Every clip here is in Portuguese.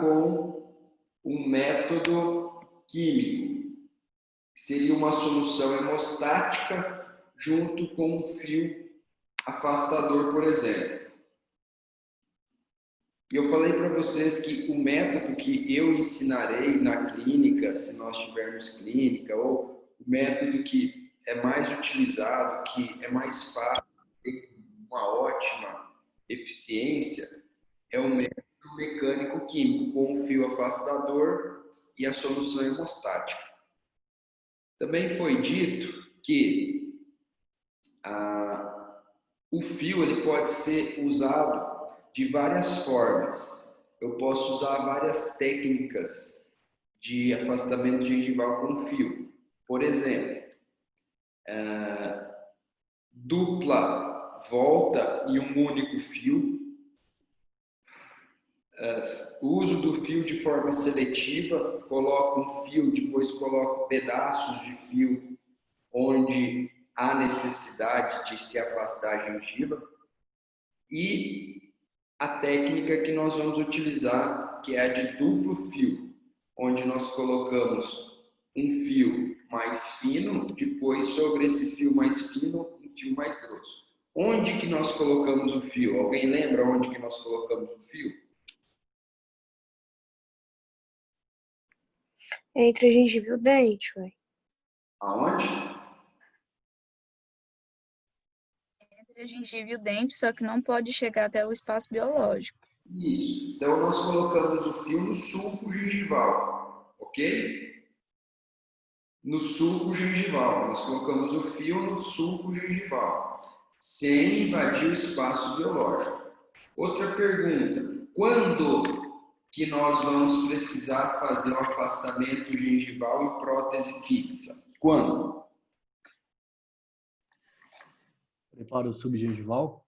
com um método químico, que seria uma solução hemostática junto com um fio afastador, por exemplo. E eu falei para vocês que o método que eu ensinarei na clínica, se nós tivermos clínica, ou o método que é mais utilizado, que é mais fácil, tem uma ótima eficiência, é o método mecânico-químico, com o fio afastador e a solução hemostática. Também foi dito que o fio ele pode ser usado de várias formas. Eu posso usar várias técnicas de afastamento gengival com fio. Por exemplo, dupla volta em um único fio. Uso do fio de forma seletiva, coloco um fio, depois coloco pedaços de fio onde há necessidade de se afastar a gengiva. E a técnica que nós vamos utilizar, que é a de duplo fio, onde nós colocamos um fio mais fino, depois sobre esse fio mais fino, um fio mais grosso. Onde que nós colocamos o fio? Alguém lembra onde que nós colocamos o fio? Entre a gengiva e o dente, ué. Aonde? Entre a gengiva e o dente, só que não pode chegar até o espaço biológico. Isso. Então, nós colocamos o fio no sulco gengival, ok? No sulco gengival. Nós colocamos o fio no sulco gengival, sem invadir o espaço biológico. Outra pergunta. Quando que nós vamos precisar fazer o afastamento gengival em prótese fixa? Quando? Preparo subgengival?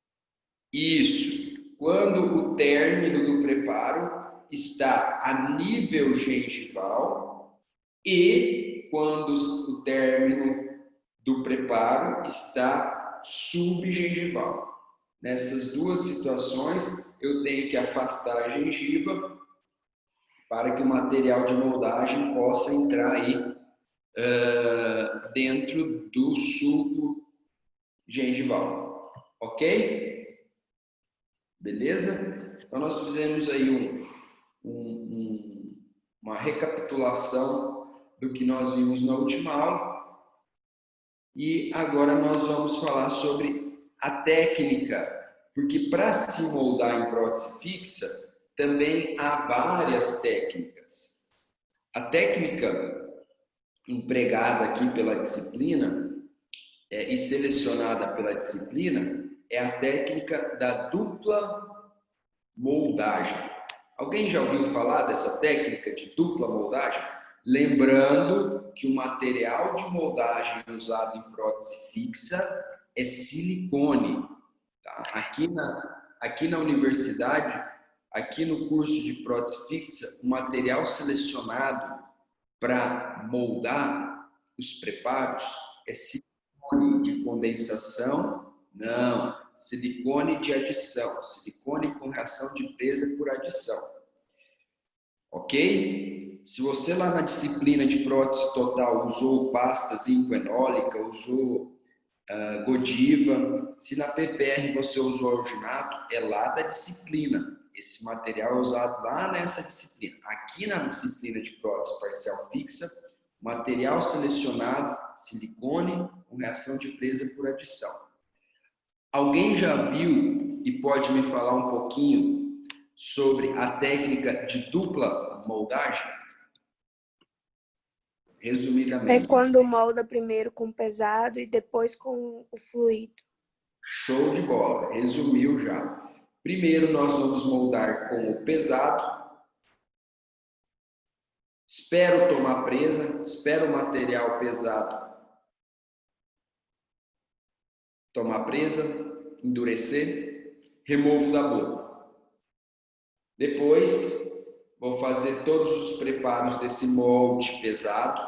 Isso. Quando o término do preparo está a nível gengival e quando o término do preparo está subgengival. Nessas duas situações, eu tenho que afastar a gengiva para que o material de moldagem possa entrar aí dentro do sulco gengival. Ok? Beleza? Então, nós fizemos aí uma recapitulação do que nós vimos na última aula. E agora nós vamos falar sobre a técnica, porque para se moldar em prótese fixa, também há várias técnicas. A técnica empregada aqui pela disciplina e selecionada pela disciplina é a técnica da dupla moldagem. Alguém já ouviu falar dessa técnica de dupla moldagem? Lembrando que o material de moldagem usado em prótese fixa é silicone. Tá? Aqui na universidade, aqui no curso de prótese fixa, o material selecionado para moldar os preparos é silicone de condensação. Não, silicone de adição, silicone com reação de presa por adição. Ok? Se você lá na disciplina de prótese total usou pasta zinco-enólica, usou Godiva, se na PPR você usou alginato, é lá da disciplina. Esse material é usado lá nessa disciplina. Aqui na disciplina de prótese parcial fixa, material selecionado, silicone com reação de presa por adição. Alguém já viu e pode me falar um pouquinho sobre a técnica de dupla moldagem? Resumidamente. É quando molda primeiro com pesado e depois com o fluido. Show de bola, resumiu já. Primeiro nós vamos moldar com o pesado. Espero tomar presa, espero o material pesado tomar presa, endurecer, removo da boca. Depois, vou fazer todos os preparos desse molde pesado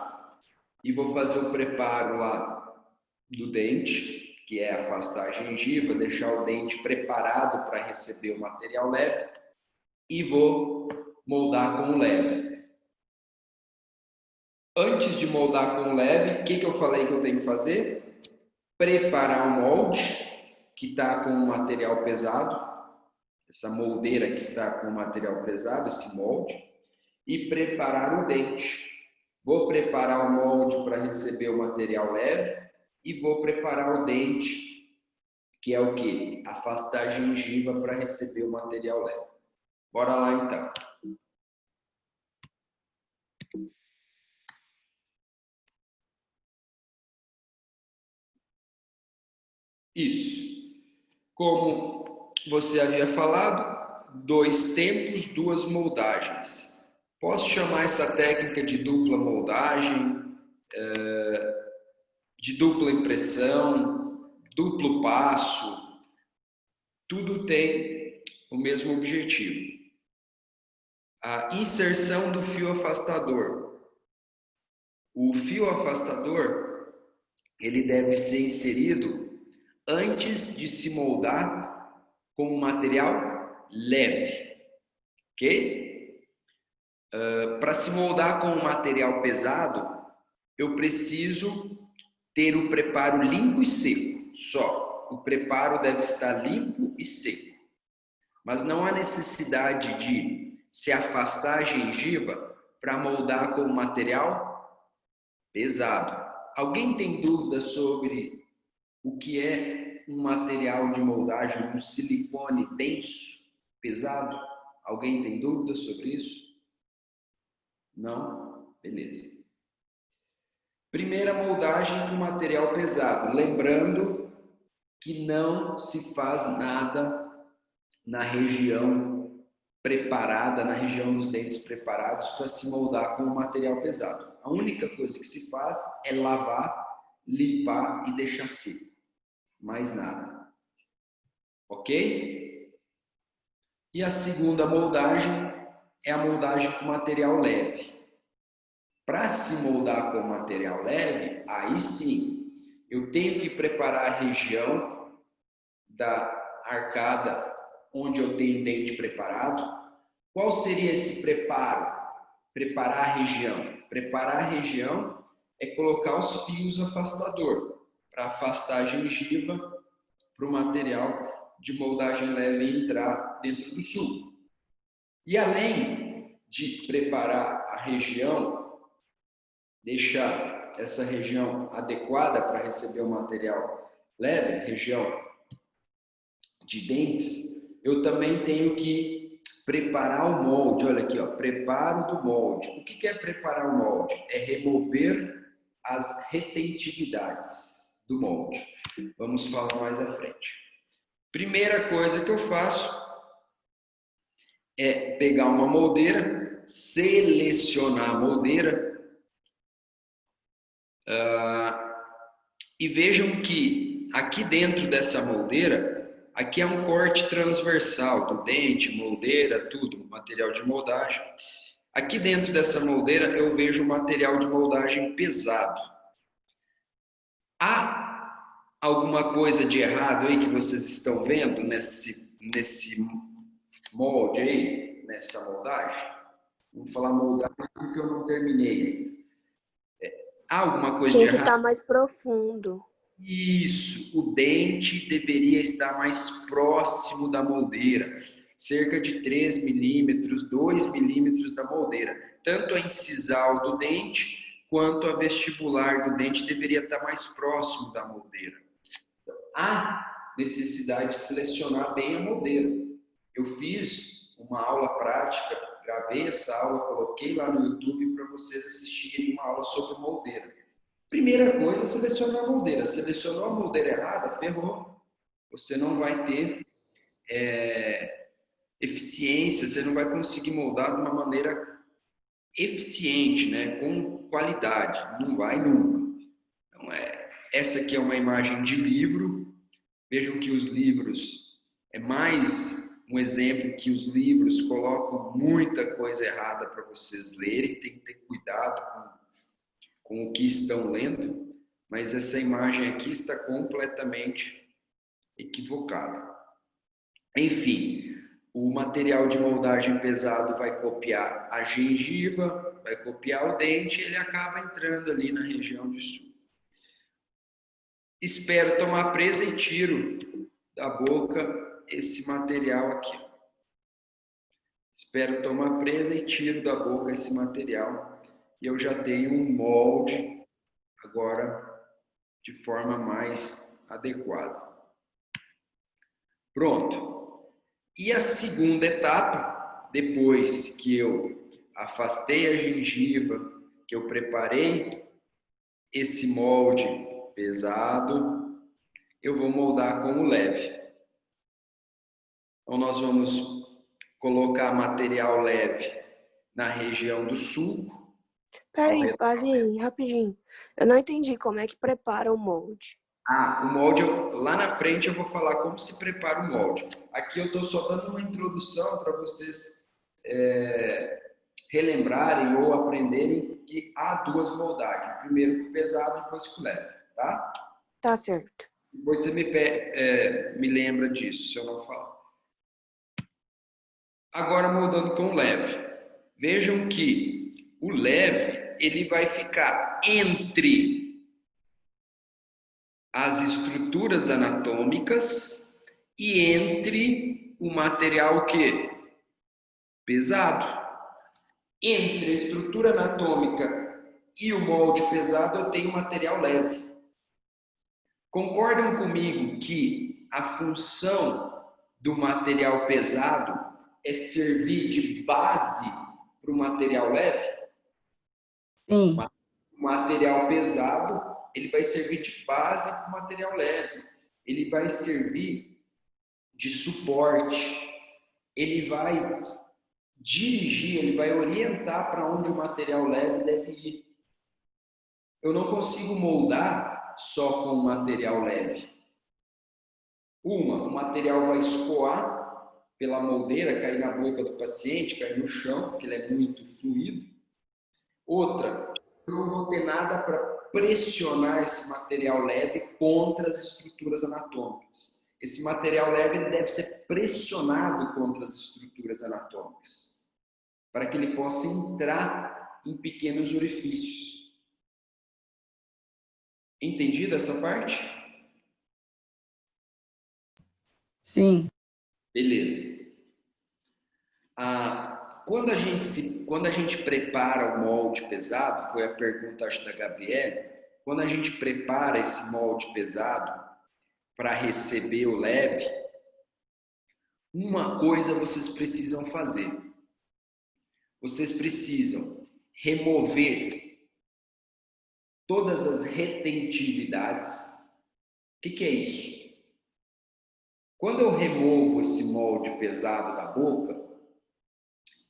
e vou fazer o preparo lá do dente, que é afastar a gengiva, deixar o dente preparado para receber o material leve e vou moldar com o leve. Antes de moldar com o leve, o que eu falei que eu tenho que fazer? Preparar o molde, que está com o material pesado, essa moldeira que está com o material pesado, esse molde, e preparar o dente. Vou preparar o molde para receber o material leve e vou preparar o dente, que é o quê? Afastar a gengiva para receber o material leve. Bora lá então. Isso. Como você havia falado, 2 tempos, 2 moldagens. Posso chamar essa técnica de dupla moldagem, de dupla impressão, duplo passo. Tudo tem o mesmo objetivo. A inserção do fio afastador. O fio afastador, ele deve ser inserido antes de se moldar com um material leve, ok? Para se moldar com um material pesado, eu preciso ter o preparo limpo e seco, só. O preparo deve estar limpo e seco. Mas não há necessidade de se afastar a gengiva para moldar com um material pesado. Alguém tem dúvida sobre o que é um material de moldagem, um silicone denso, pesado? Alguém tem dúvida sobre isso? Não? Beleza. Primeira moldagem com material pesado. Lembrando que não se faz nada na região preparada, na região dos dentes preparados para se moldar com o material pesado. A única coisa que se faz é lavar, limpar e deixar seco. Mais nada. Ok? E a segunda moldagem é a moldagem com material leve. Para se moldar com material leve, aí sim, eu tenho que preparar a região da arcada onde eu tenho dente preparado. Qual seria esse preparo? Preparar a região. Preparar a região é colocar os fios afastador para afastar a gengiva para o material de moldagem leve entrar dentro do sulco. E além de preparar a região, deixar essa região adequada para receber o material leve, região de dentes, eu também tenho que preparar o molde. Olha aqui, ó, preparo do molde. O que é preparar o molde? É remover as retentividades do molde. Vamos falar mais à frente. Primeira coisa que eu faço é pegar uma moldeira, selecionar a moldeira, e vejam que aqui dentro dessa moldeira, aqui é um corte transversal do dente, moldeira, tudo, material de moldagem. Aqui dentro dessa moldeira eu vejo material de moldagem pesado. Há alguma coisa de errado aí que vocês estão vendo nesse molde aí, nessa moldagem? Vamos falar moldagem porque eu não terminei. Há alguma coisa de Tinha que errado? estar mais profundo. Isso, o dente deveria estar mais próximo da moldeira, cerca de 3 milímetros, 2 milímetros da moldeira. Tanto a incisal do dente quanto a vestibular do dente deveria estar mais próximo da moldeira. Então, há necessidade de selecionar bem a moldeira. Eu fiz uma aula prática, gravei essa aula, coloquei lá no YouTube para vocês assistirem uma aula sobre moldeira. Primeira coisa, selecionar a moldeira. Selecionou a moldeira errada, ferrou. Você não vai ter eficiência, você não vai conseguir moldar de uma maneira eficiente, né? Com qualidade. Não vai nunca. Então, essa aqui é uma imagem de livro. Vejam que os livros é mais um exemplo que os livros colocam muita coisa errada para vocês lerem. Tem que ter cuidado com o que estão lendo, mas essa imagem aqui está completamente equivocada. Enfim, o material de moldagem pesado vai copiar a gengiva, vai copiar o dente, ele acaba entrando ali na região de sul. Espero tomar presa e tiro da boca esse material aqui. Espero tomar presa e tiro da boca esse material. E eu já tenho um molde agora de forma mais adequada. Pronto. E a segunda etapa, depois que eu afastei a gengiva, que eu preparei esse molde pesado, eu vou moldar com o leve. Então nós vamos colocar material leve na região do sulco. Peraí, padrinho, rapidinho. Eu não entendi como é que prepara o molde. Ah, o molde, lá na frente eu vou falar como se prepara o molde. Aqui eu estou só dando uma introdução para vocês relembrarem ou aprenderem que há duas moldagens. Primeiro com o pesado, depois com o leve, tá? Tá certo. Depois você me lembra disso, se eu não falar. Agora moldando com o leve. Vejam que o leve, ele vai ficar entre as estruturas anatômicas e entre o material que? Pesado. Entre a estrutura anatômica e o molde pesado, eu tenho material leve. Concordam comigo que a função do material pesado é servir de base para o material leve? Sim. O material pesado, ele vai servir de base para o material leve. Ele vai servir de suporte. Ele vai dirigir, ele vai orientar para onde o material leve deve ir. Eu não consigo moldar só com o material leve. O material vai escoar pela moldeira, cair na boca do paciente, cair no chão, porque ele é muito fluido. Outra, eu não vou ter nada para pressionar esse material leve contra as estruturas anatômicas. Esse material leve ele deve ser pressionado contra as estruturas anatômicas, para que ele possa entrar em pequenos orifícios. Entendido essa parte? Sim. Beleza. Quando a gente prepara o molde pesado, foi a pergunta acho da Gabriela, quando a gente prepara esse molde pesado para receber o leve, uma coisa vocês precisam fazer. Vocês precisam remover todas as retentividades. O que é isso? Quando eu removo esse molde pesado da boca,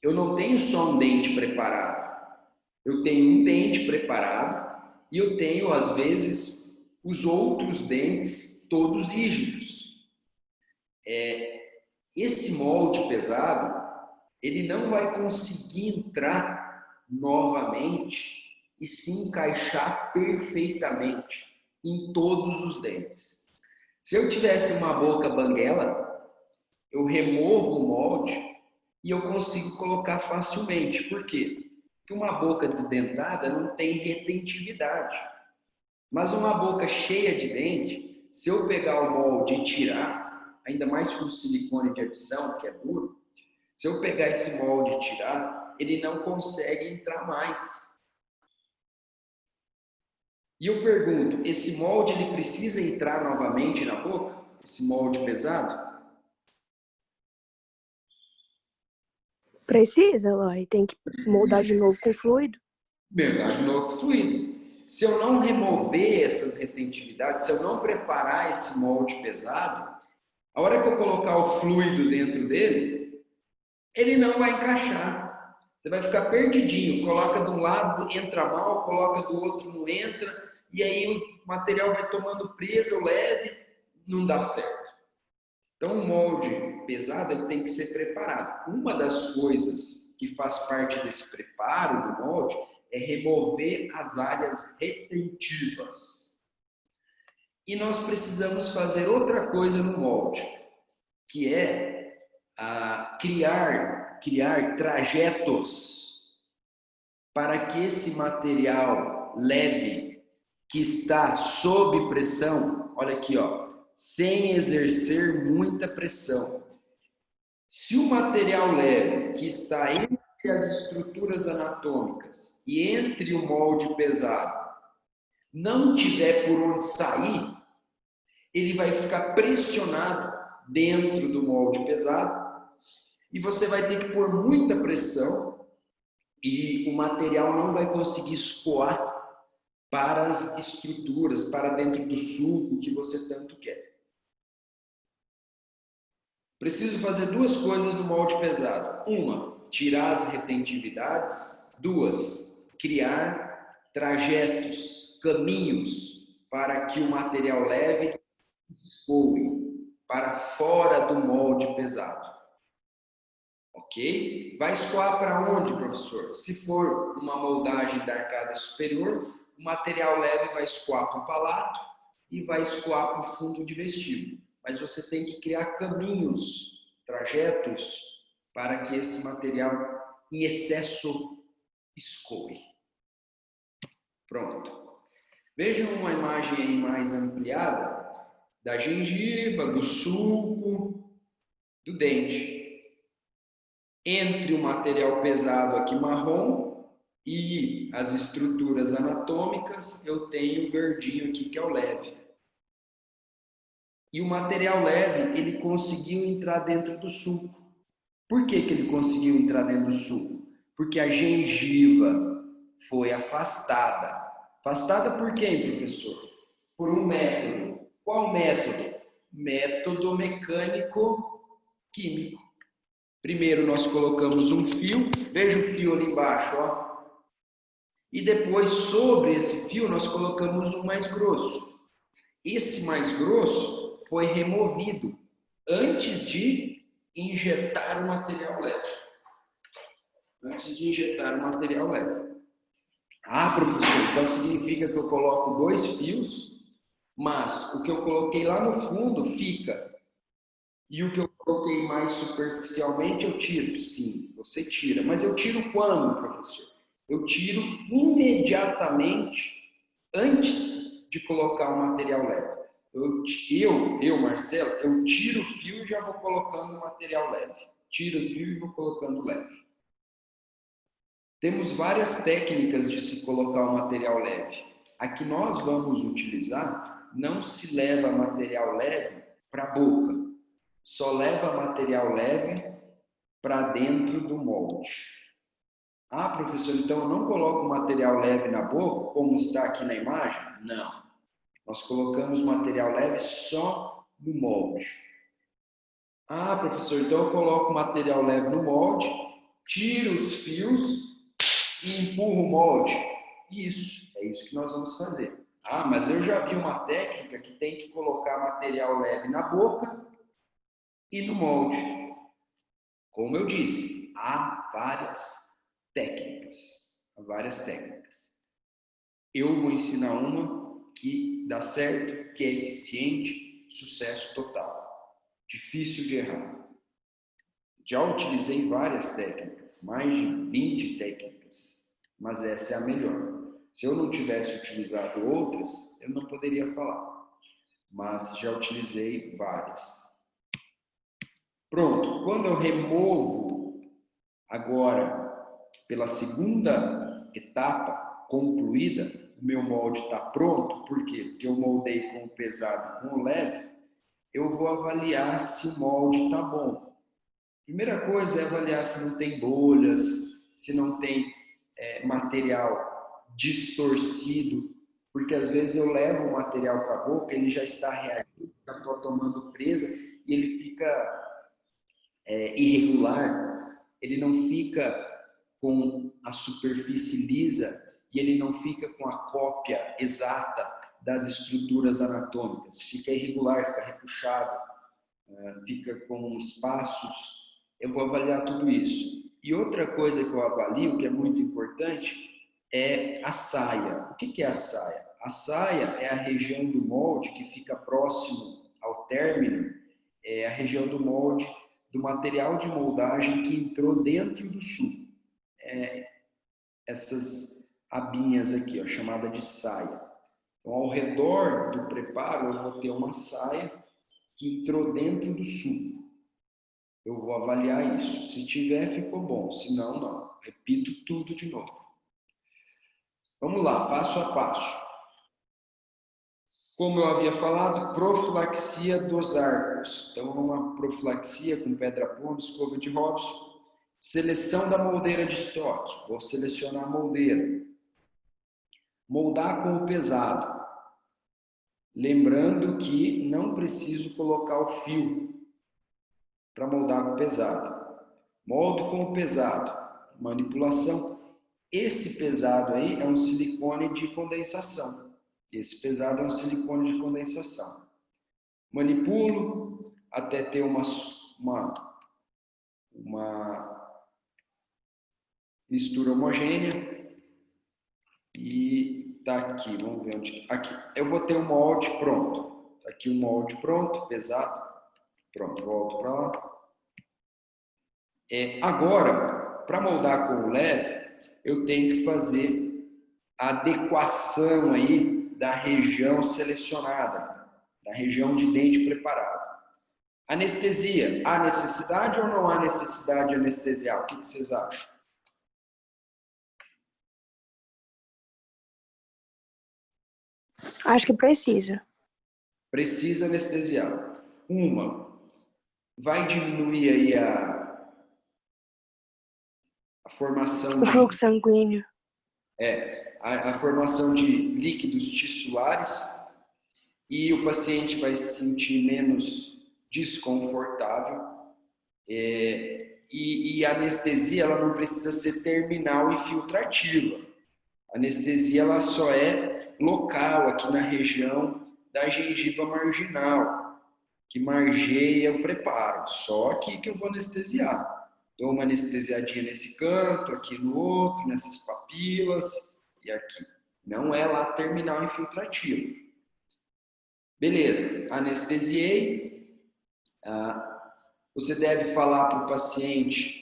eu não tenho só um dente preparado. Eu tenho um dente preparado e eu tenho, às vezes, os outros dentes todos rígidos. Esse molde pesado, ele não vai conseguir entrar novamente e se encaixar perfeitamente em todos os dentes. Se eu tivesse uma boca banguela, eu removo o molde e eu consigo colocar facilmente. Por quê? Porque uma boca desdentada não tem retentividade. Mas uma boca cheia de dente, se eu pegar o molde e tirar, ainda mais com silicone de adição, que é duro, se eu pegar esse molde e tirar, ele não consegue entrar mais. E eu pergunto, esse molde ele precisa entrar novamente na boca? Esse molde pesado? Precisa, uai. Tem que moldar de novo com fluido. Moldar de novo com fluido. Se eu não remover essas retentividades, se eu não preparar esse molde pesado, a hora que eu colocar o fluido dentro dele, ele não vai encaixar. Você vai ficar perdidinho. Coloca de um lado, entra mal, coloca do outro, não entra. E aí o material vai tomando presa, o leve, não dá certo. Então o molde pesado ele tem que ser preparado. Uma das coisas que faz parte desse preparo do molde é remover as áreas retentivas. E nós precisamos fazer outra coisa no molde, que é criar trajetos para que esse material leve que está sob pressão, olha aqui, ó, sem exercer muita pressão. Se o material leve que está entre as estruturas anatômicas e entre o molde pesado não tiver por onde sair, ele vai ficar pressionado dentro do molde pesado e você vai ter que pôr muita pressão e o material não vai conseguir escoar para as estruturas, para dentro do sulco que você tanto quer. Preciso fazer duas coisas no molde pesado. Uma, tirar as retentividades. Duas, criar trajetos, caminhos para que o material leve escoe para fora do molde pesado. Ok? Vai escoar para onde, professor? Se for uma moldagem da arcada superior, o material leve vai escoar para o palato e vai escoar para o fundo de vestíbulo. Mas você tem que criar caminhos, trajetos, para que esse material em excesso escoe. Pronto. Vejam uma imagem aí mais ampliada da gengiva, do sulco, do dente. Entre o material pesado aqui marrom e as estruturas anatômicas, eu tenho o verdinho aqui que é o leve. E o material leve, ele conseguiu entrar dentro do sulco. Por que que ele conseguiu entrar dentro do sulco? Porque a gengiva foi afastada. Afastada por quem, professor? Por um método. Qual método? Método mecânico-químico. Primeiro nós colocamos um fio, veja o fio ali embaixo, ó. E depois sobre esse fio nós colocamos um mais grosso. Esse mais grosso foi removido antes de injetar o material leve. Antes de injetar o material leve. Ah, professor, então significa que eu coloco 2 fios, mas o que eu coloquei lá no fundo fica. E o que eu coloquei mais superficialmente eu tiro? Sim, você tira. Mas eu tiro quando, professor? Eu tiro imediatamente antes de colocar o material leve. Eu, Marcelo, eu tiro o fio e já vou colocando o material leve. Tiro o fio e vou colocando leve. Temos várias técnicas de se colocar o material leve. A que nós vamos utilizar, não se leva material leve para a boca. Só leva material leve para dentro do molde. Ah, professor, então eu não coloco material leve na boca, como está aqui na imagem? Não. Nós colocamos material leve só no molde. Ah, professor, então eu coloco material leve no molde, tiro os fios e empurro o molde. Isso, é isso que nós vamos fazer. Ah, mas eu já vi uma técnica que tem que colocar material leve na boca e no molde. Como eu disse, há várias técnicas. Eu vou ensinar uma que dá certo, que é eficiente, sucesso total. Difícil de errar. Já utilizei várias técnicas, mais de 20 técnicas, mas essa é a melhor. Se eu não tivesse utilizado outras, eu não poderia falar, mas já utilizei várias. Pronto, quando eu removo agora, pela segunda etapa concluída, o meu molde está pronto, por quê? Porque eu moldei com o pesado e com o leve, eu vou avaliar se o molde está bom. Primeira coisa é avaliar se não tem bolhas, se não tem material distorcido, porque às vezes eu levo o material para a boca, ele já está reagindo, já estou tomando presa e ele fica irregular, ele não fica com a superfície lisa e ele não fica com a cópia exata das estruturas anatômicas, fica irregular, fica repuxado, fica com espaços. Eu vou avaliar tudo isso. E outra coisa que eu avalio, que é muito importante, é a saia. O que é a saia? A saia é a região do molde que fica próximo ao término, é a região do molde do material de moldagem que entrou dentro do suco. Essas abinhas aqui, ó, chamada de saia. Então, ao redor do preparo, eu vou ter uma saia que entrou dentro do suco. Eu vou avaliar isso. Se tiver, ficou bom. Se não, não. Repito tudo de novo. Vamos lá, passo a passo. Como eu havia falado, profilaxia dos arcos. Então, uma profilaxia com pedra-pomba, escova de Robson. Seleção da moldeira de estoque. Vou selecionar a moldeira. Moldar com o pesado. Lembrando que não preciso colocar o fio para moldar com o pesado. Moldo com o pesado. Manipulação. Esse pesado aí é um silicone de condensação. Esse pesado é um silicone de condensação. Manipulo até ter uma mistura homogênea. E tá aqui, vamos ver onde. Aqui. Eu vou ter um molde pronto. Tá aqui o molde pronto, pesado. Pronto, volto para lá. Agora, para moldar com o leve, eu tenho que fazer a adequação aí da região selecionada, da região de dente preparado. Anestesia, há necessidade ou não há necessidade de anestesiar? O que vocês acham? Acho que precisa. Precisa anestesiar. Vai diminuir aí a formação O fluxo sanguíneo. a formação de líquidos tissulares e o paciente vai se sentir menos desconfortável. E a anestesia ela não precisa ser terminal e filtrativa. A anestesia ela só é local, aqui na região da gengiva marginal, que margeia o preparo. Só aqui que eu vou anestesiar. Dou uma anestesiadinha nesse canto, aqui no outro, nessas papilas e aqui. Não é lá terminal infiltrativo. Beleza, anestesiei. Você deve falar para o paciente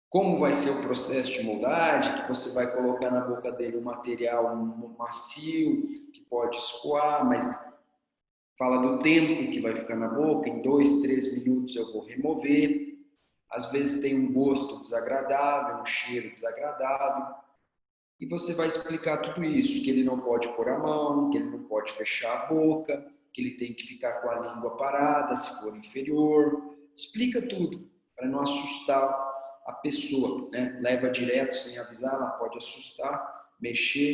como vai ser o processo de moldagem, que você vai colocar na boca dele um material macio, que pode escoar, mas fala do tempo que vai ficar na boca, em 2, 3 minutos eu vou remover. Às vezes tem um gosto desagradável, um cheiro desagradável. E você vai explicar tudo isso, que ele não pode pôr a mão, que ele não pode fechar a boca, que ele tem que ficar com a língua parada se for inferior. Explica tudo, para não assustar a pessoa, né? Leva direto sem avisar, ela pode assustar, mexer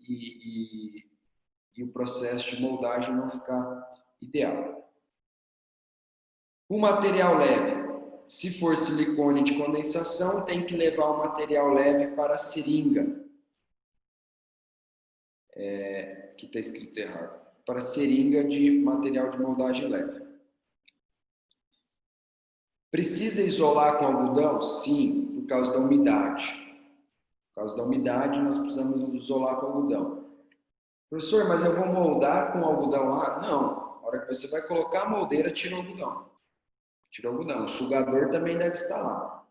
e o processo de moldagem não ficar ideal. O material leve. Se for silicone de condensação, tem que levar o material leve para a seringa. Aqui está escrito errado. Para a seringa de material de moldagem leve. Precisa isolar com algodão? Sim, por causa da umidade. Por causa da umidade, nós precisamos isolar com algodão. Professor, mas eu vou moldar com algodão lá? Não. Na hora que você vai colocar a moldeira, tira o algodão. Tira o algodão. O sugador também deve estar lá.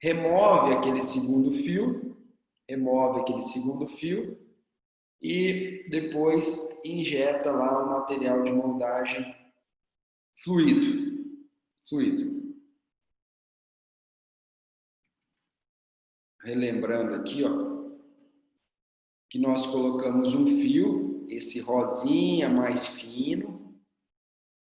Remove aquele segundo fio. E depois injeta lá o material de moldagem fluido. Relembrando aqui, ó, que nós colocamos um fio, esse rosinha mais fino,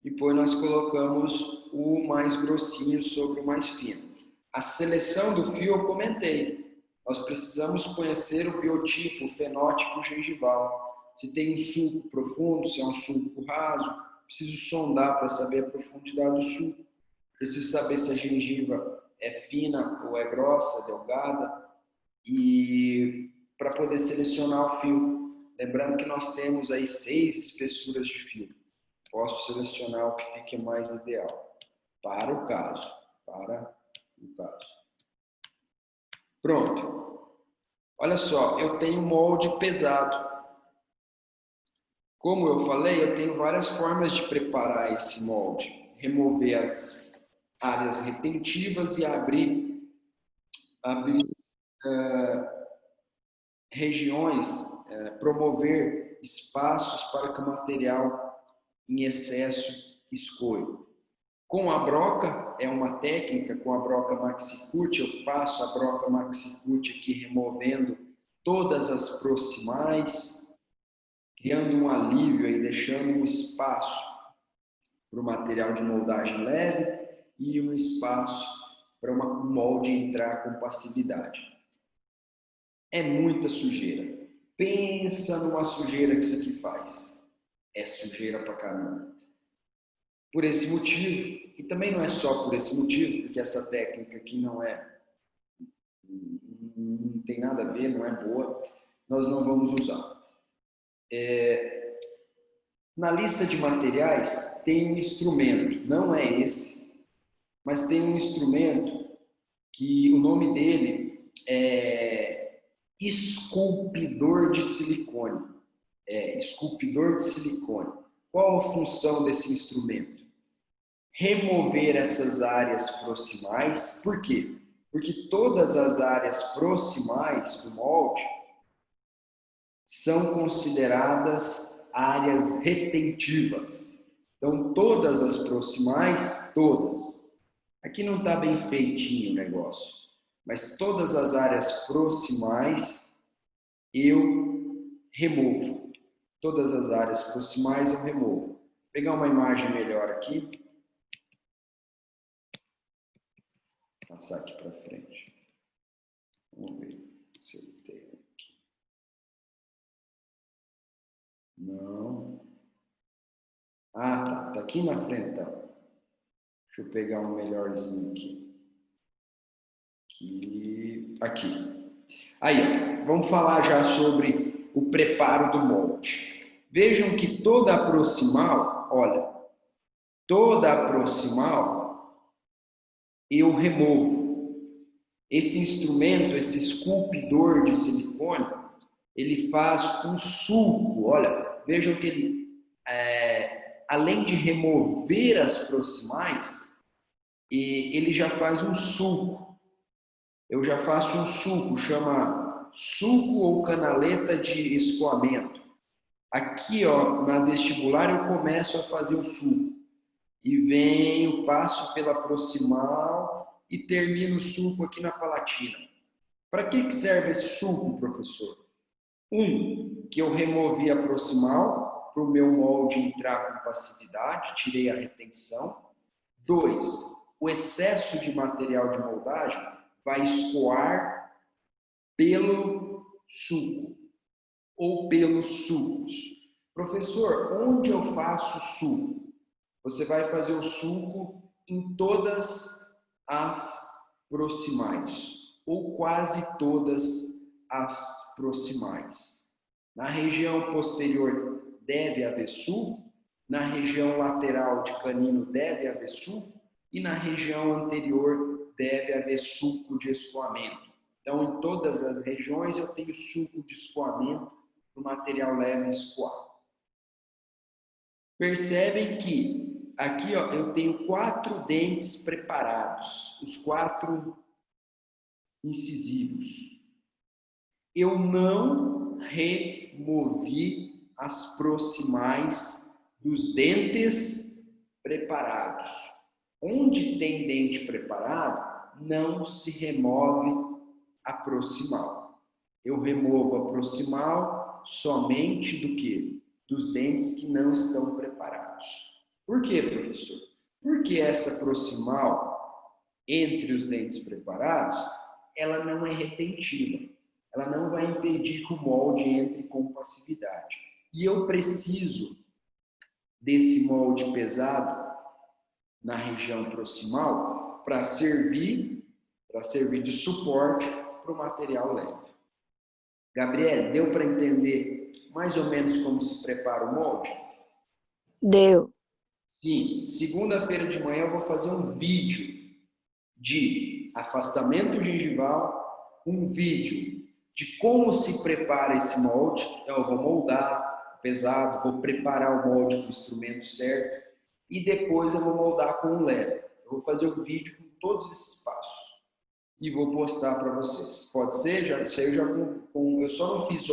depois nós colocamos o mais grossinho sobre o mais fino. A seleção do fio eu comentei. Nós precisamos conhecer o biotipo, o fenótipo gengival. Se tem um sulco profundo, se é um sulco raso, preciso sondar para saber a profundidade do sulco. Preciso saber se a gengiva é fina ou é grossa, delgada, e para poder selecionar o fio. Lembrando que nós temos aí 6 espessuras de fio. Posso selecionar o que fique mais ideal para o caso. Pronto. Olha só, eu tenho um molde pesado. Como eu falei, eu tenho várias formas de preparar esse molde. Remover áreas retentivas e abrir regiões, promover espaços para que o material em excesso escoe. Com a broca, é uma técnica, com a broca maxi-cut, eu passo a broca maxi-cut aqui removendo todas as proximais, criando um alívio aí, deixando um espaço para o material de moldagem leve e um espaço para um molde entrar com passividade. É muita sujeira. Pensa numa sujeira que isso aqui faz. É sujeira pra caramba. Por esse motivo, e também não é só por esse motivo, porque essa técnica aqui não tem nada a ver, não é boa, nós não vamos usar. Na lista de materiais tem um instrumento, não é esse, mas tem um instrumento que o nome dele é esculpidor de silicone. Esculpidor de silicone. Qual a função desse instrumento? Remover essas áreas proximais. Por quê? Porque todas as áreas proximais do molde são consideradas áreas retentivas. Então, todas as proximais, todas. Aqui não está bem feitinho o negócio, mas todas as áreas proximais eu removo. Todas as áreas proximais eu removo. Vou pegar uma imagem melhor aqui. Vou passar aqui para frente. Vamos ver se eu tenho aqui. Não. Ah, tá. Tá aqui na frente, tá. Deixa eu pegar um melhorzinho aqui. Aqui. Aí, ó, vamos falar já sobre o preparo do molde. Vejam que toda a proximal, olha, toda a proximal eu removo. Esse instrumento, esse esculpidor de silicone, ele faz um sulco. Olha, vejam que ele, além de remover as proximais, ele já faz um sulco. Eu já faço um sulco, chama sulco ou canaleta de escoamento. Aqui, ó, na vestibular, eu começo a fazer o sulco. E venho, passo pela proximal e termino o sulco aqui na palatina. Para que serve esse sulco, professor? Que eu removi a proximal para o meu molde entrar com passividade, tirei a retenção. 2, o excesso de material de moldagem vai escoar pelo sulco ou pelos sulcos. Professor, onde eu faço sulco? Você vai fazer o sulco em todas as proximais, ou quase todas as proximais. Na região posterior deve haver sulco, na região lateral de canino deve haver sulco, e na região anterior deve haver sulco de escoamento. Então, em todas as regiões eu tenho sulco de escoamento para o material leve escoar. Percebem que aqui, ó, eu tenho 4 dentes preparados, os 4 incisivos. Eu não removi as proximais dos dentes preparados. Onde tem dente preparado, não se remove a proximal. Eu removo a proximal somente do quê? Dos dentes que não estão preparados. Por quê, professor? Porque essa proximal, entre os dentes preparados, ela não é retentiva. Ela não vai impedir que o molde entre com passividade. E eu preciso desse molde pesado na região proximal para servir de suporte para o material leve. Gabriel, deu para entender mais ou menos como se prepara o molde? Deu. Sim, segunda-feira de manhã eu vou fazer um vídeo de afastamento gengival, um vídeo de como se prepara esse molde. Então eu vou moldar pesado, vou preparar o molde com o instrumento certo e depois eu vou moldar com o leve. Eu Eu vou fazer um vídeo com todos esses passos e vou postar para vocês. Pode ser? Isso aí eu só não fiz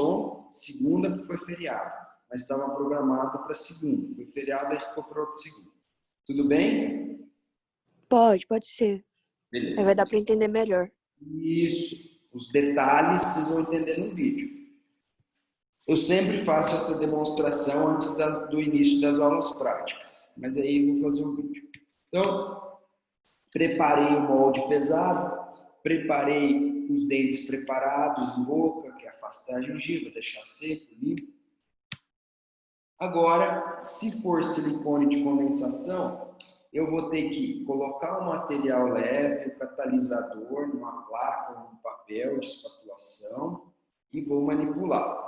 segunda porque foi feriado, mas estava programado para segunda. Foi feriado e ficou para outra segunda. Tudo bem? Pode ser. Beleza. Aí vai dar para entender melhor. Isso. Os detalhes vocês vão entender no vídeo. Eu sempre faço essa demonstração antes do início das aulas práticas, mas aí eu vou fazer um vídeo. Então, preparei o molde pesado, preparei os dentes preparados em boca, que é afastar a gengiva, deixar seco, limpo. Agora, se for silicone de condensação, eu vou ter que colocar um material leve, o catalisador, numa placa ou num papel de espatulação e vou manipular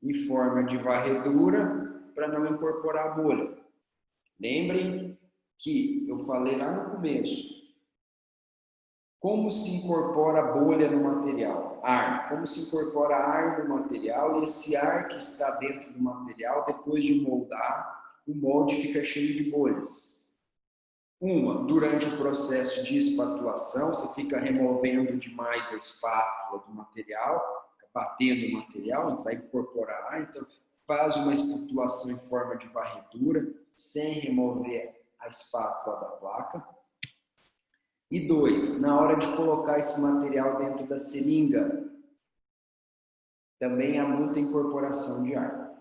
em forma de varredura para não incorporar a bolha. Lembrem que eu falei lá no começo, como se incorpora bolha no material? Ar. Como se incorpora ar no material e esse ar que está dentro do material, depois de moldar, o molde fica cheio de bolhas. Durante o processo de espatulação, você fica removendo demais a espátula do material, batendo o material, vai incorporar ar, então faz uma espatulação em forma de varredura, sem remover a espátula da placa. E 2, na hora de colocar esse material dentro da seringa, também há muita incorporação de ar.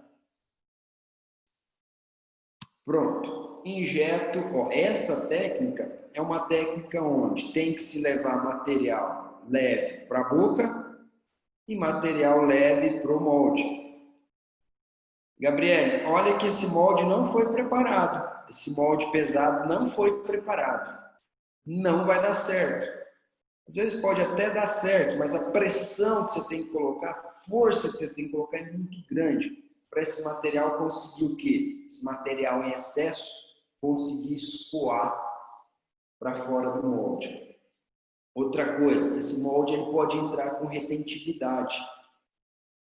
Pronto, injeto. Essa técnica é uma técnica onde tem que se levar material leve para a boca e material leve para o molde. Gabriele, olha que esse molde não foi preparado. Esse molde pesado não foi preparado. Não vai dar certo. Às vezes pode até dar certo, mas a pressão que você tem que colocar, a força que você tem que colocar é muito grande para esse material conseguir o quê? Esse material em excesso conseguir escoar para fora do molde. Outra coisa, esse molde ele pode entrar com retentividade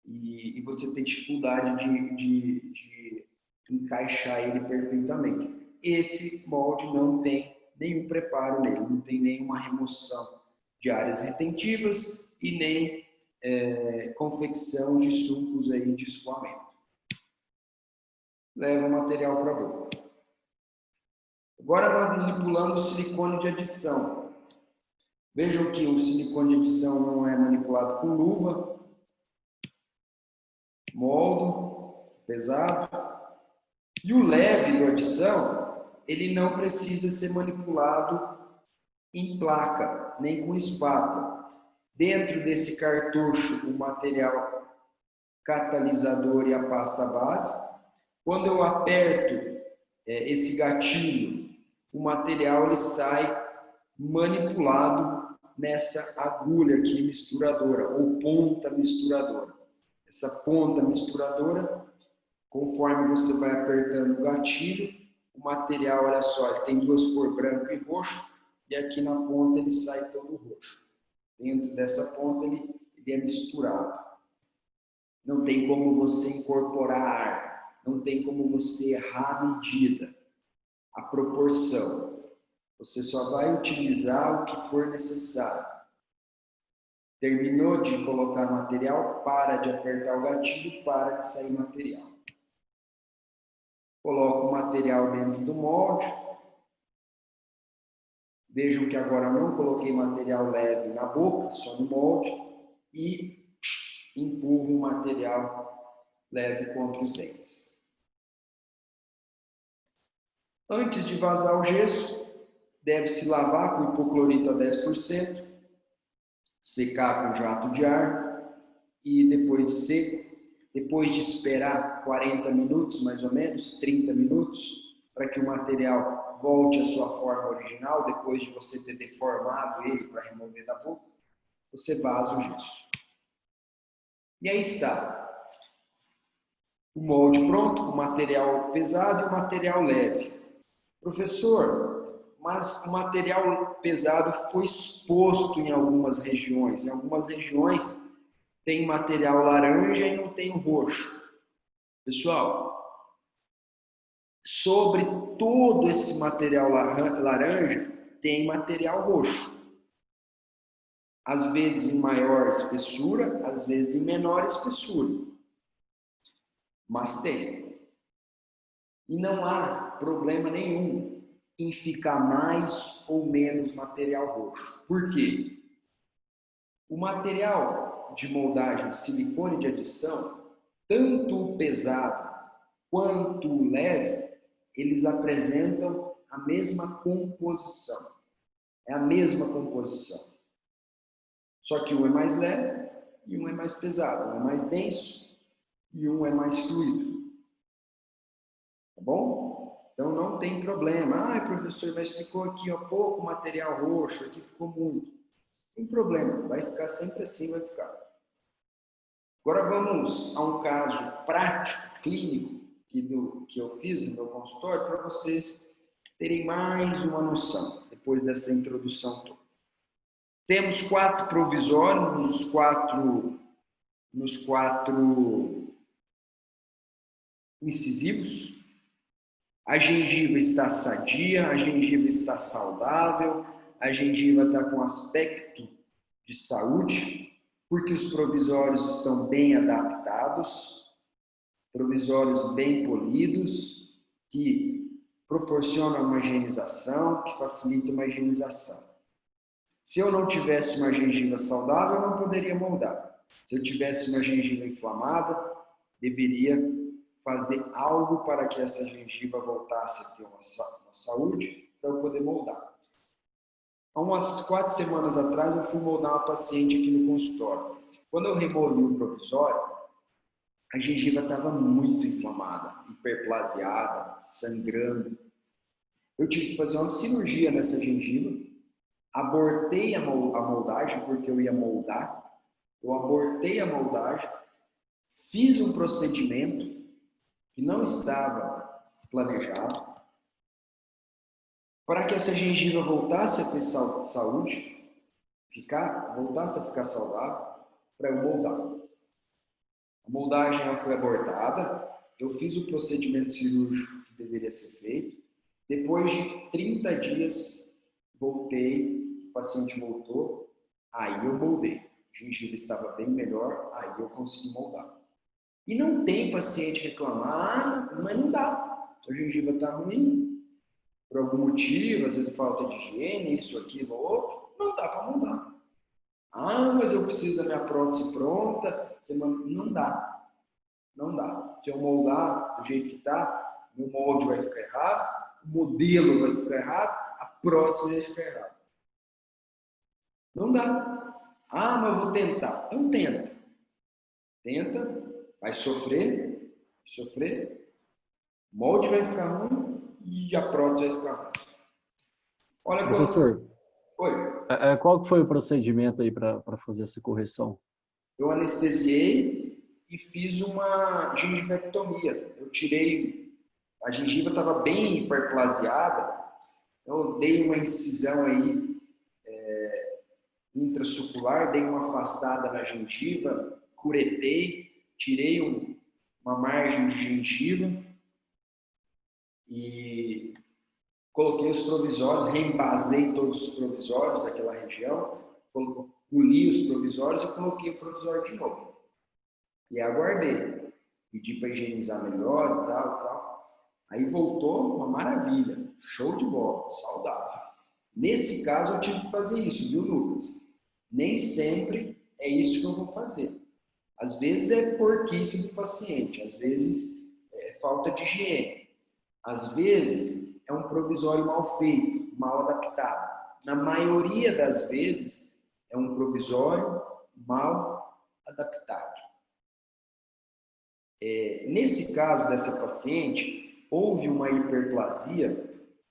e você tem dificuldade de encaixar ele perfeitamente. Esse molde não tem nenhum preparo nele, não tem nenhuma remoção de áreas retentivas e nem confecção de sulcos aí de escoamento. Leva o material para a boca. Agora manipulando o silicone de adição. Vejam que o silicone de adição não é manipulado com luva. Moldo, pesado. E o leve do adição, ele não precisa ser manipulado em placa, nem com espátula. Dentro desse cartucho, o material catalisador e a pasta base. Quando eu aperto esse gatilho, o material ele sai manipulado nessa agulha aqui misturadora, ou ponta misturadora. Essa ponta misturadora, conforme você vai apertando o gatilho, o material, olha só, ele tem duas cores, branco e roxo, e aqui na ponta ele sai todo roxo. Dentro dessa ponta ele é misturado. Não tem como você incorporar ar, não tem como você errar a medida, a proporção. Você só vai utilizar o que for necessário. Terminou de colocar material, para de apertar o gatilho, para de sair material. Coloco o material dentro do molde. Vejam que agora eu não coloquei material leve na boca, só no molde. E empurro o material leve contra os dentes. Antes de vazar o gesso, deve-se lavar com hipoclorito a 10%, secar com jato de ar e depois de seco, depois de esperar 40 minutos, mais ou menos, 30 minutos, para que o material volte à sua forma original, depois de você ter deformado ele para remover da boca, você vaza o gesso. E aí está. O molde pronto, o material pesado e o material leve. Professor, mas o material pesado foi exposto em algumas regiões. Em algumas regiões tem material laranja e não tem o roxo. Pessoal, sobre todo esse material laranja, tem material roxo. Às vezes em maior espessura, às vezes em menor espessura. Mas tem. E não há problema nenhum em ficar mais ou menos material roxo. Por quê? O material de moldagem de silicone de adição, tanto o pesado quanto o leve, eles apresentam a mesma composição. É a mesma composição. Só que um é mais leve e um é mais pesado. Um é mais denso e um é mais fluido. Tá bom? Então não tem problema. Ah, professor, mas ficou aqui ó, pouco material roxo, aqui ficou muito. Não tem problema, vai ficar sempre assim, vai ficar. Agora vamos a um caso prático, clínico, que eu fiz no meu consultório, para vocês terem mais uma noção, depois dessa introdução toda. Temos 4 provisórios nos quatro incisivos. A gengiva está sadia, a gengiva está saudável, a gengiva está com aspecto de saúde, porque os provisórios estão bem adaptados, provisórios bem polidos, que proporcionam uma higienização, que facilitam uma higienização. Se eu não tivesse uma gengiva saudável, eu não poderia moldar. Se eu tivesse uma gengiva inflamada, deveria fazer algo para que essa gengiva voltasse a ter uma saúde para eu poder moldar. Há umas 4 semanas atrás, eu fui moldar uma paciente aqui no consultório. Quando eu removi o provisório, a gengiva estava muito inflamada, hiperplasiada, sangrando. Eu tive que fazer uma cirurgia nessa gengiva, abortei a moldagem, porque eu ia moldar. Eu abortei a moldagem, fiz um procedimento que não estava planejado, para que essa gengiva voltasse a ter saúde, voltasse a ficar saudável, para eu moldar. A moldagem ela foi abortada, eu fiz o procedimento cirúrgico que deveria ser feito. Depois de 30 dias, voltei, o paciente voltou, aí eu moldei. A gengiva estava bem melhor, aí eu consegui moldar. E não tem paciente reclamar, mas não dá. A gengiva está ruim, por algum motivo, às vezes falta de higiene, isso, aquilo, outro, não dá para moldar. Ah, mas eu preciso da minha prótese pronta. Não dá. Não dá. Se eu moldar do jeito que está, o molde vai ficar errado, o modelo vai ficar errado, a prótese vai ficar errada. Não dá. Ah, mas eu vou tentar. Então tenta. Tenta, vai sofrer, o molde vai ficar ruim e a prótese vai ficar ruim. Olha, Professor, Oi. Qual que foi o procedimento aí para fazer essa correção? Eu anestesiei e fiz uma gengivectomia. Eu tirei, a gengiva estava bem hiperplasiada, eu dei uma incisão aí intracelular, dei uma afastada na gengiva, curetei, tirei uma margem de gengiva e coloquei os provisórios, reembasei todos os provisórios daquela região, poli os provisórios e coloquei o provisório de novo. E aguardei. Pedi para higienizar melhor e tal. Aí voltou uma maravilha. Show de bola, saudável. Nesse caso eu tive que fazer isso, viu, Lucas? Nem sempre é isso que eu vou fazer. Às vezes é porquice do paciente, às vezes é falta de higiene. Às vezes é um provisório mal feito, mal adaptado. Na maioria das vezes é um provisório mal adaptado. Nesse caso dessa paciente, houve uma hiperplasia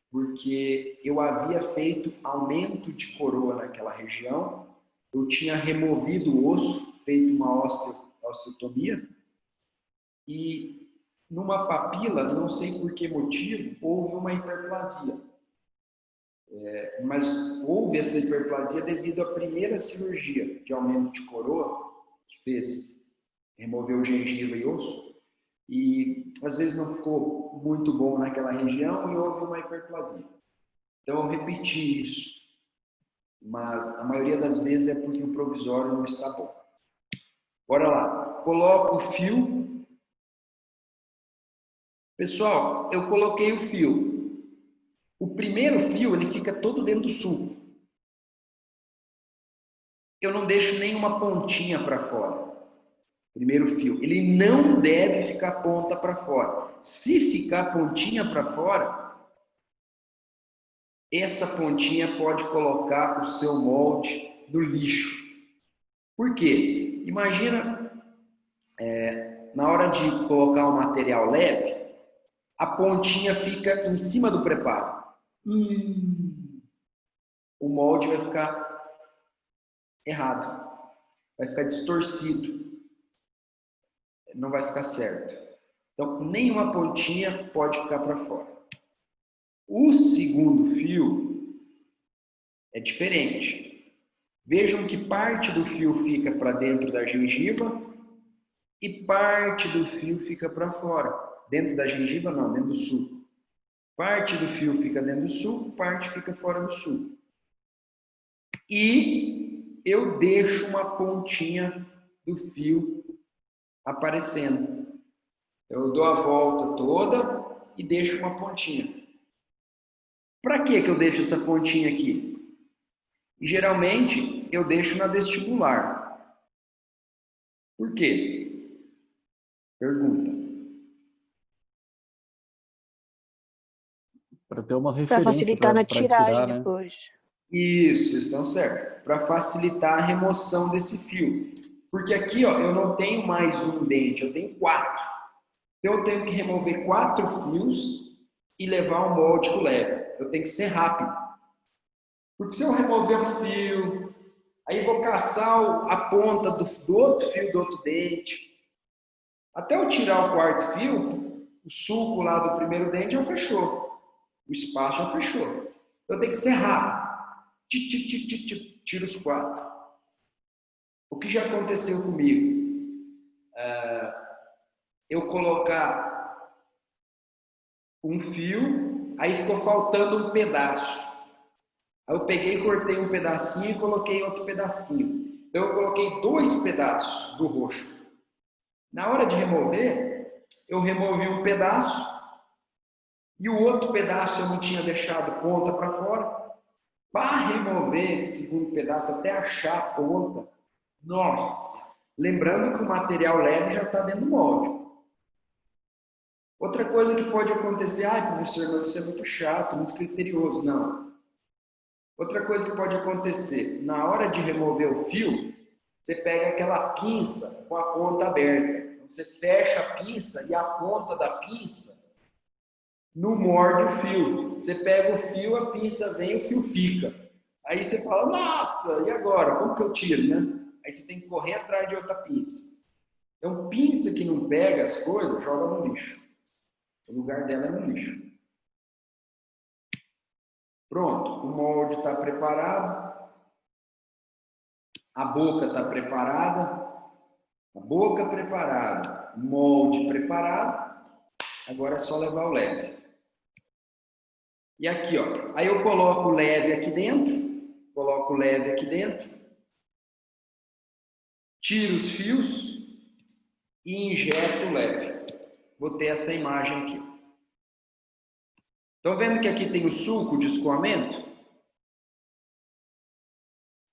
porque eu havia feito aumento de coroa naquela região, eu tinha removido o osso, feito uma osteotomia, e numa papila, não sei por que motivo, houve uma hiperplasia. Mas houve essa hiperplasia devido à primeira cirurgia de aumento de coroa, que fez, removeu gengiva e osso, e às vezes não ficou muito bom naquela região e houve uma hiperplasia. Então, eu repeti isso. Mas a maioria das vezes é porque o provisório não está bom. Bora lá. Coloco o fio. Pessoal, eu coloquei o fio. O primeiro fio, ele fica todo dentro do sulco. Eu não deixo nenhuma pontinha para fora. Primeiro fio. Ele não deve ficar ponta para fora. Se ficar pontinha para fora, essa pontinha pode colocar o seu molde no lixo. Por quê? Imagina, na hora de colocar um material leve, a pontinha fica em cima do preparo. O molde vai ficar errado. Vai ficar distorcido. Não vai ficar certo. Então, nenhuma pontinha pode ficar para fora. O segundo fio é diferente. Vejam que parte do fio fica para dentro da gengiva e parte do fio fica para fora. Dentro da gengiva não, dentro do suco. Parte do fio fica dentro do suco, parte fica fora do suco. E eu deixo uma pontinha do fio aparecendo. Eu dou a volta toda e deixo uma pontinha. Para que eu deixo essa pontinha aqui? E geralmente eu deixo na vestibular. Por quê? Pergunta. Para ter uma Para referência facilitar na para tiragem tirar, né? depois. Isso, estão certo. Para facilitar a remoção desse fio. Porque aqui, ó, eu não tenho mais um dente, eu tenho 4. Então eu tenho que remover 4 fios e levar um molde com leve. Eu tenho que ser rápido. Porque se eu remover um fio, aí vou caçar a ponta do outro fio do outro dente. Até eu tirar o 4º fio, o sulco lá do primeiro dente já fechou. O espaço já fechou. Eu tenho que ser rápido. Tiro os 4. O que já aconteceu comigo? Eu colocar um fio, aí ficou faltando um pedaço. Aí eu peguei, cortei um pedacinho e coloquei outro pedacinho. Então eu coloquei 2 pedaços do roxo. Na hora de remover, eu removi um pedaço e o outro pedaço eu não tinha deixado ponta para fora. Para remover esse segundo pedaço até achar a ponta, nossa! Lembrando que o material leve já está dentro do molde. Outra coisa que pode acontecer, professor, mas você é muito chato, muito criterioso. Não. Outra coisa que pode acontecer, na hora de remover o fio, você pega aquela pinça com a ponta aberta. Você fecha a pinça e a ponta da pinça não morde o fio. Você pega o fio, a pinça vem, o fio fica. Aí você fala, nossa, e agora? Como que eu tiro, né? Aí você tem que correr atrás de outra pinça. Então, pinça que não pega as coisas, joga no lixo. O lugar dela é no lixo. Pronto, o molde está preparado. A boca está preparada. A boca preparada. O molde preparado. Agora é só levar o leve. E aqui, ó. Aí eu coloco o leve aqui dentro. Coloco o leve aqui dentro. Tiro os fios e injeto o leve. Vou ter essa imagem aqui. Estão vendo que aqui tem o sulco de escoamento?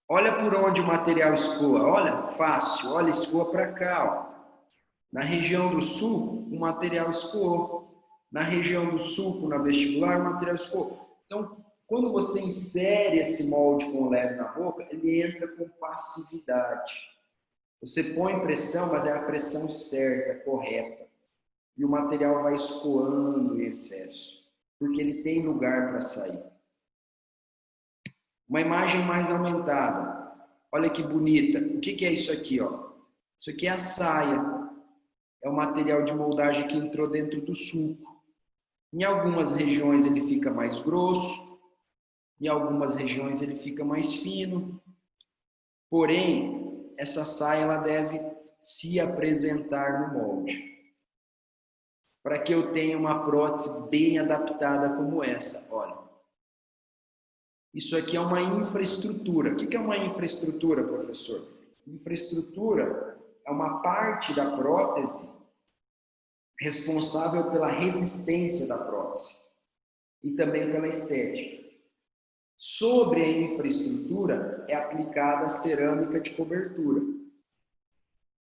Olha por onde o material escoa. Olha, fácil. Olha, escoa para cá. Ó. Na região do sulco, o material escoou. Na região do sulco, na vestibular, o material escoou. Então, quando você insere esse molde com o leve na boca, ele entra com passividade. Você põe pressão, mas é a pressão certa, correta. E o material vai escoando em excesso. Porque ele tem lugar para sair. Uma imagem mais aumentada. Olha que bonita. O que é isso aqui? Ó? Isso aqui é a saia. É o material de moldagem que entrou dentro do sulco. Em algumas regiões ele fica mais grosso. Em algumas regiões ele fica mais fino. Porém, essa saia ela deve se apresentar no molde. Para que eu tenha uma prótese bem adaptada como essa. Olha, Isso aqui é uma infraestrutura. O que é uma infraestrutura, professor? Infraestrutura é uma parte da prótese responsável pela resistência da prótese e também pela estética. Sobre a infraestrutura é aplicada a cerâmica de cobertura.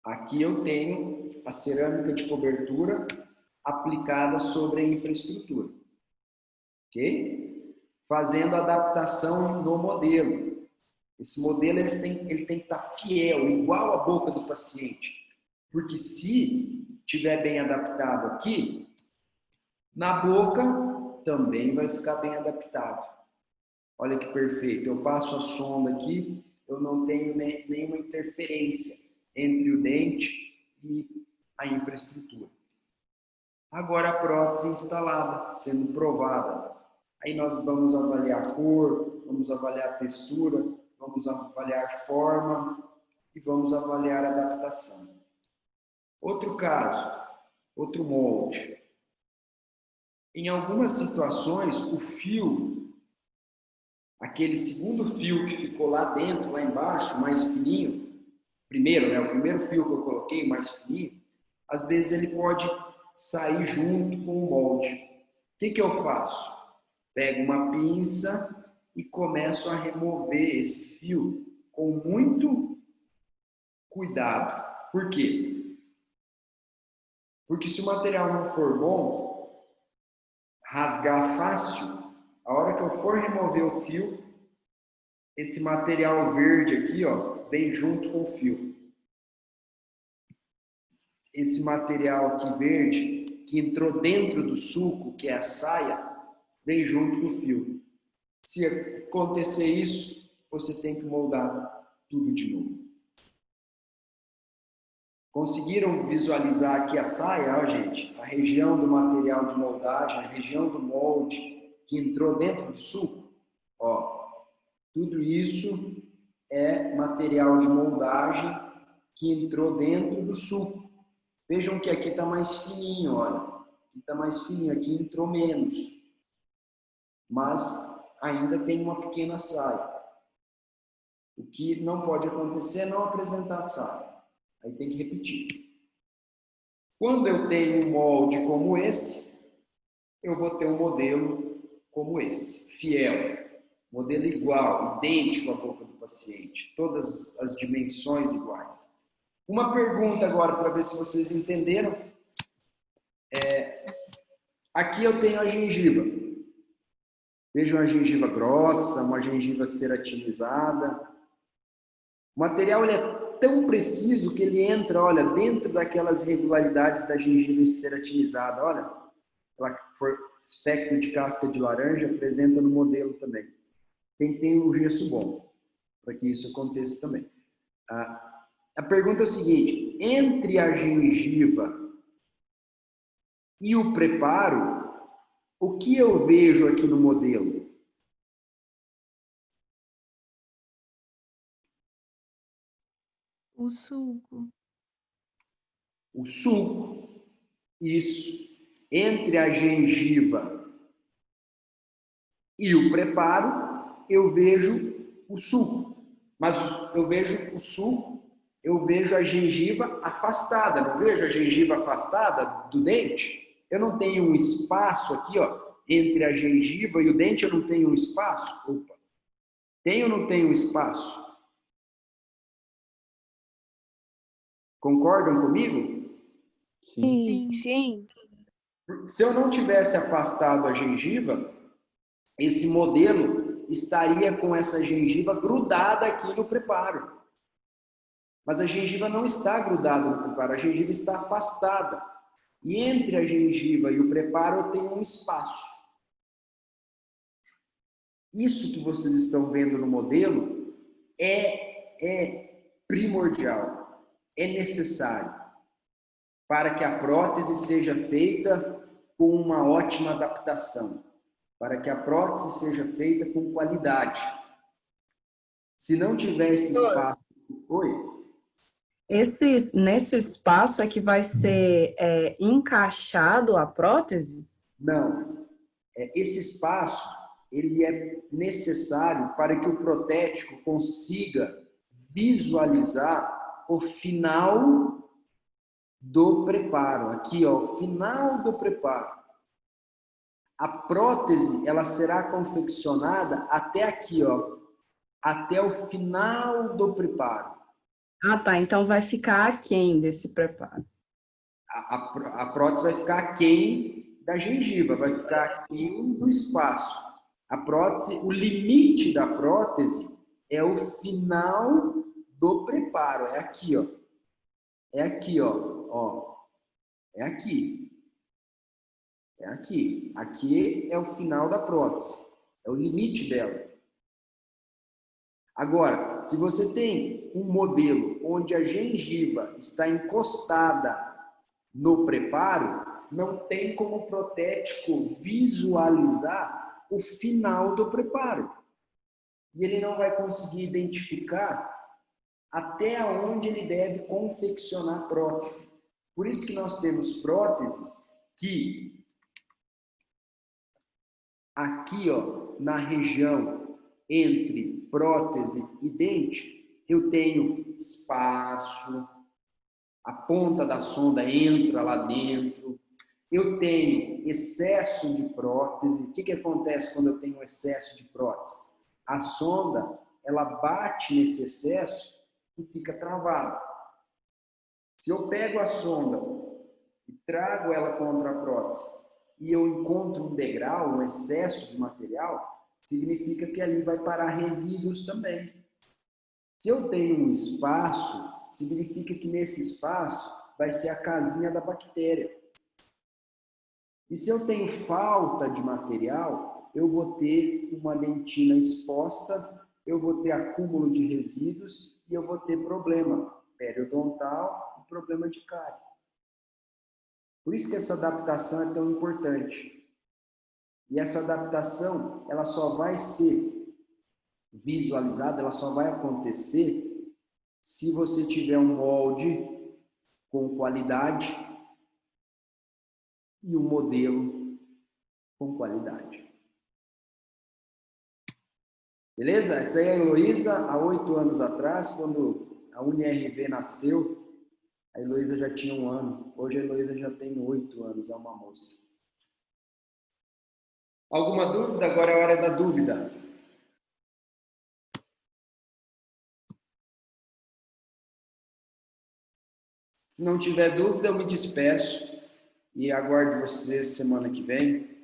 Aqui eu tenho a cerâmica de cobertura aplicada sobre a infraestrutura. Ok? Fazendo a adaptação do modelo. Esse modelo ele tem que estar fiel, igual à boca do paciente. Porque se estiver bem adaptado aqui, na boca também vai ficar bem adaptado. Olha que perfeito. Eu passo a sonda aqui, eu não tenho nenhuma interferência entre o dente e a infraestrutura. Agora a prótese instalada, sendo provada. Aí nós vamos avaliar a cor, vamos avaliar a textura, vamos avaliar forma e vamos avaliar a adaptação. Outro caso, outro molde. Em algumas situações, o fio, aquele segundo fio que ficou lá dentro, lá embaixo, mais fininho, primeiro, né, o primeiro fio que eu coloquei, mais fininho, às vezes ele pode sair junto com o molde. O que eu faço? Pego uma pinça e começo a remover esse fio com muito cuidado. Por quê? Porque se o material não for bom, rasgar fácil, a hora que eu for remover o fio, esse material verde aqui, ó, vem junto com o fio. Esse material aqui verde, que entrou dentro do sulco, que é a saia, vem junto com o fio. Se acontecer isso, você tem que moldar tudo de novo. Conseguiram visualizar aqui a saia, ó, gente? A região do material de moldagem, a região do molde que entrou dentro do sulco? Ó, tudo isso é material de moldagem que entrou dentro do sulco. Vejam que aqui está mais fininho, olha. Aqui está mais fininho, aqui entrou menos. Mas ainda tem uma pequena saia. O que não pode acontecer é não apresentar a saia. Aí tem que repetir. Quando eu tenho um molde como esse, eu vou ter um modelo como esse, fiel. Modelo igual, idêntico à boca do paciente. Todas as dimensões iguais. Uma pergunta agora para ver se vocês entenderam. Aqui eu tenho a gengiva. Vejam a gengiva grossa, uma gengiva ceratinizada. O material ele é tão preciso que ele entra, olha, dentro daquelas irregularidades da gengiva ceratinizada. Olha, espectro de casca de laranja apresenta no modelo também. Tem o gesso bom, para que isso aconteça também. A pergunta é o seguinte: entre a gengiva e o preparo, o que eu vejo aqui no modelo? O suco. O suco. Isso. Entre a gengiva e o preparo, eu vejo o suco. Mas eu vejo o suco, eu vejo a gengiva afastada. Não vejo a gengiva afastada do dente? Eu não tenho um espaço aqui, ó, entre a gengiva e o dente, eu não tenho um espaço? Opa. Tenho ou não tenho um espaço? Concordam comigo? Sim. Sim. Se eu não tivesse afastado a gengiva, esse modelo estaria com essa gengiva grudada aqui no preparo. Mas a gengiva não está grudada no preparo, a gengiva está afastada. E entre a gengiva e o preparo eu tenho um espaço. Isso que vocês estão vendo no modelo é primordial, é necessário para que a prótese seja feita com uma ótima adaptação, para que a prótese seja feita com qualidade. Se não tiver esse espaço... Oi? Nesse espaço é que vai ser encaixado a prótese? Não. Esse espaço ele é necessário para que o protético consiga visualizar o final do preparo. Aqui, ó, o final do preparo. A prótese, ela será confeccionada até aqui, ó, até o final do preparo. Ah, tá. Então vai ficar aquém desse preparo. A prótese vai ficar aquém da gengiva, vai ficar aquém do espaço. A prótese, o limite da prótese é o final do preparo. É aqui, ó. É aqui, ó. É aqui. É aqui. Aqui é o final da prótese. É o limite dela. Agora, se você tem um modelo onde a gengiva está encostada no preparo, não tem como o protético visualizar o final do preparo. E ele não vai conseguir identificar até onde ele deve confeccionar a prótese. Por isso que nós temos próteses que aqui, ó, na região entre prótese e dente, eu tenho espaço, a ponta da sonda entra lá dentro, eu tenho excesso de prótese. O que acontece quando eu tenho excesso de prótese? A sonda, ela bate nesse excesso e fica travada. Se eu pego a sonda e trago ela contra a prótese e eu encontro um degrau, um excesso de material, significa que ali vai parar resíduos também. Se eu tenho um espaço, significa que nesse espaço vai ser a casinha da bactéria. E se eu tenho falta de material, eu vou ter uma dentina exposta, eu vou ter acúmulo de resíduos e eu vou ter problema periodontal e problema de cárie. Por isso que essa adaptação é tão importante. E essa adaptação, ela só vai ser visualizada, ela só vai acontecer se você tiver um molde com qualidade e um modelo com qualidade. Beleza? Essa aí é a Heloísa, há 8 anos atrás, quando a UniRV nasceu, a Heloísa já tinha 1 ano. Hoje a Heloísa já tem 8 anos, é uma moça. Alguma dúvida? Agora é a hora da dúvida. Se não tiver dúvida, eu me despeço e aguardo vocês semana que vem.